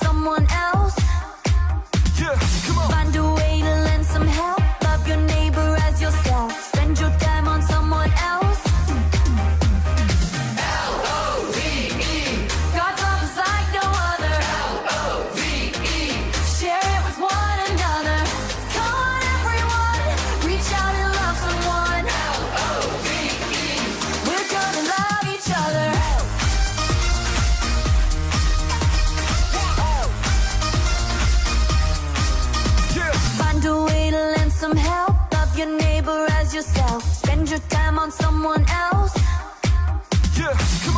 someone else. Yeah, come on. Find a way to lend some help. Love your neighbor as yourself. Spend your time on someone else. L-O-V-E. God's love is like no other. L-O-V-E. Share it with one another. Come on, everyone, reach out and love someone. L-O-V-E. We're gonna love each other. Yeah. Find a way to lend some help. Love your neighbor as yourself. Spend your time on someone else. Yeah, come